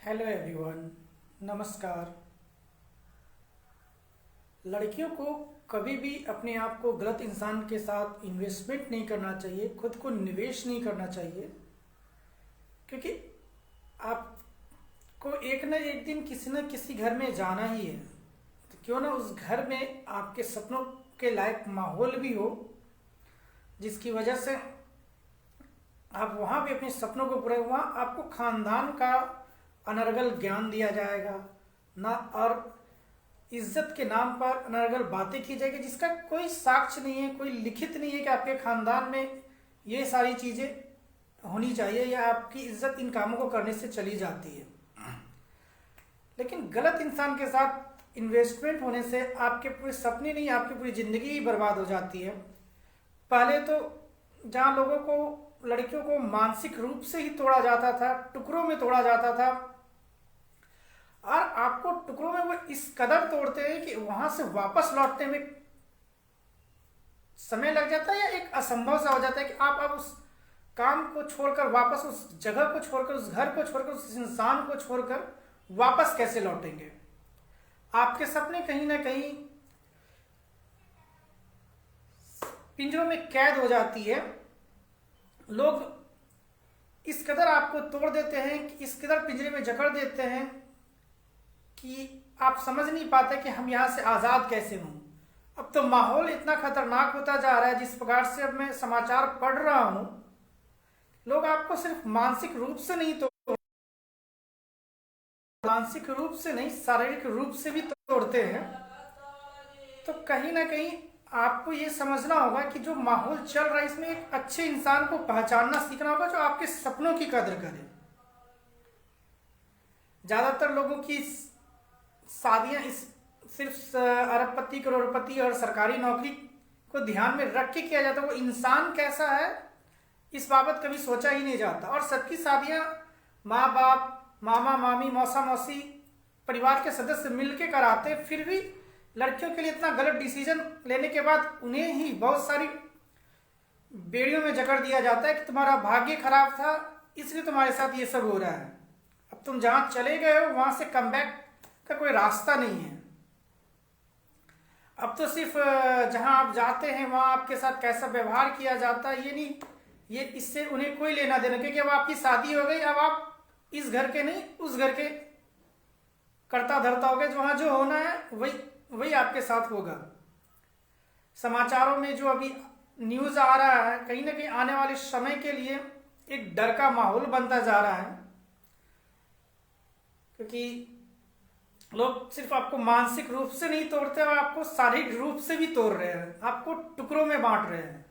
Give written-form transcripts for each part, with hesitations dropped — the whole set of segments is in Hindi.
हेलो एवरीवन, नमस्कार। लड़कियों को कभी भी अपने आप को गलत इंसान के साथ इन्वेस्टमेंट नहीं करना चाहिए, खुद को निवेश नहीं करना चाहिए, क्योंकि आपको एक न एक दिन किसी न किसी घर में जाना ही है। तो क्यों ना उस घर में आपके सपनों के लायक माहौल भी हो, जिसकी वजह से आप वहाँ भी अपने सपनों को पूरा, वहाँ आपको खानदान का अनर्गल ज्ञान दिया जाएगा ना, और इज्जत के नाम पर अनर्गल बातें की जाएगी जिसका कोई साक्ष्य नहीं है, कोई लिखित नहीं है कि आपके खानदान में ये सारी चीजें होनी चाहिए या आपकी इज्जत इन कामों को करने से चली जाती है। लेकिन गलत इंसान के साथ इन्वेस्टमेंट होने से आपके पूरे सपने नहीं, आपकी पूरी जिंदगी ही बर्बाद हो जाती है। पहले तो जहाँ लोगों को, लड़कियों को मानसिक रूप से ही तोड़ा जाता था, टुकड़ों में तोड़ा जाता था, और आपको टुकड़ों में वो इस कदर तोड़ते हैं कि वहां से वापस लौटने में समय लग जाता है या एक असंभव सा हो जाता है कि आप अब उस काम को छोड़कर वापस उस जगह को छोड़कर, उस घर को छोड़कर, उस इंसान को छोड़कर वापस कैसे लौटेंगे। आपके सपने कहीं ना कहीं पिंजरों में कैद हो जाती है। लोग इस कदर आपको तोड़ देते हैं, कि इस कदर पिंजरे में जकड़ देते हैं कि आप समझ नहीं पाते कि हम यहां से आजाद कैसे हों। अब तो माहौल इतना खतरनाक होता जा रहा है, जिस प्रकार से अब मैं समाचार पढ़ रहा हूं, लोग आपको सिर्फ मानसिक रूप से नहीं मानसिक रूप से नहीं, शारीरिक रूप से भी तोड़ते हैं। तो कहीं ना कहीं आपको ये समझना होगा कि जो माहौल चल रहा है, इसमें एक अच्छे इंसान को पहचानना सीखना होगा जो आपके सपनों की कदर करे। ज्यादातर लोगों की शादियां इस सिर्फ अरबपति, करोड़पति और सरकारी नौकरी को ध्यान में रख के किया जाता है। वो इंसान कैसा है इस बाबत कभी सोचा ही नहीं जाता। और सबकी शादियां माँ बाप, मामा मामी, मौसा मौसी, परिवार के सदस्य मिलके कराते, फिर भी लड़कियों के लिए इतना गलत डिसीजन लेने के बाद उन्हें ही बहुत सारी बेड़ियों में जकड़ दिया जाता है कि तुम्हारा भाग्य खराब था, इसलिए तुम्हारे साथ ये सब हो रहा है। अब तुम जहां चले गए हो वहां से कमबैक का कोई रास्ता नहीं है। अब तो सिर्फ जहां आप जाते हैं वहां आपके साथ कैसा व्यवहार किया जाता है, ये नहीं, ये इससे उन्हें कोई लेना देना, क्योंकि अब आपकी शादी हो गई। अब आप इस घर के नहीं, उस घर के करता धरता हो गए। वहां जो होना है वही वही आपके साथ होगा। समाचारों में जो अभी न्यूज आ रहा है, कहीं ना कहीं आने वाले समय के लिए एक डर का माहौल बनता जा रहा है, क्योंकि लोग सिर्फ आपको मानसिक रूप से नहीं तोड़ते, और आपको शारीरिक रूप से भी तोड़ रहे हैं, आपको टुकड़ों में बांट रहे हैं।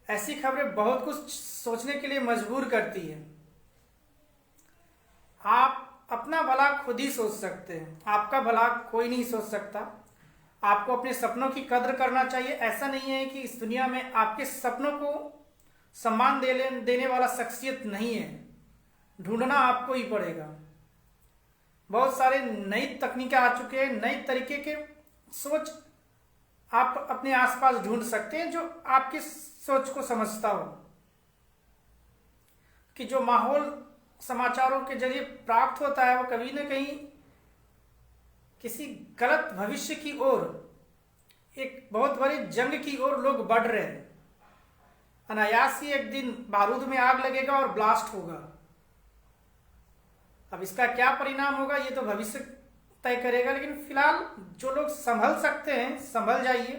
ऐसी खबरें बहुत कुछ सोचने के लिए मजबूर करती है। आप अपना भला खुद ही सोच सकते हैं, आपका भला कोई नहीं सोच सकता। आपको अपने सपनों की कद्र करना चाहिए। ऐसा नहीं है कि इस दुनिया में आपके सपनों को सम्मान देने वाला शख्सियत नहीं है, ढूंढना आपको ही पड़ेगा। बहुत सारे नई तकनीकें आ चुके हैं, नई तरीके के सोच आप अपने आसपास ढूंढ सकते हैं जो आपकी सोच को समझता हो। कि जो माहौल समाचारों के जरिए प्राप्त होता है वो कभी न कहीं किसी गलत भविष्य की ओर, एक बहुत बड़ी जंग की ओर लोग बढ़ रहे हैं। अनायास ही एक दिन बारूद में आग लगेगा और ब्लास्ट होगा। अब इसका क्या परिणाम होगा ये तो भविष्य तय करेगा, लेकिन फिलहाल जो लोग संभल सकते हैं संभल जाइए,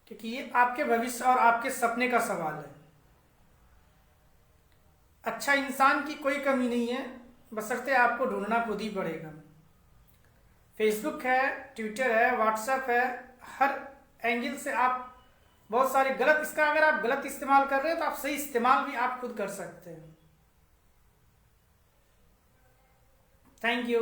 क्योंकि ये आपके भविष्य और आपके सपने का सवाल है। अच्छा इंसान की कोई कमी नहीं है, बशर्ते आपको ढूंढना खुद ही पड़ेगा। फेसबुक है, ट्विटर है, व्हाट्सएप है, हर एंगल से आप बहुत सारे गलत, इसका अगर आप गलत इस्तेमाल कर रहे हैं तो आप सही इस्तेमाल भी आप खुद कर सकते हैं। Thank you.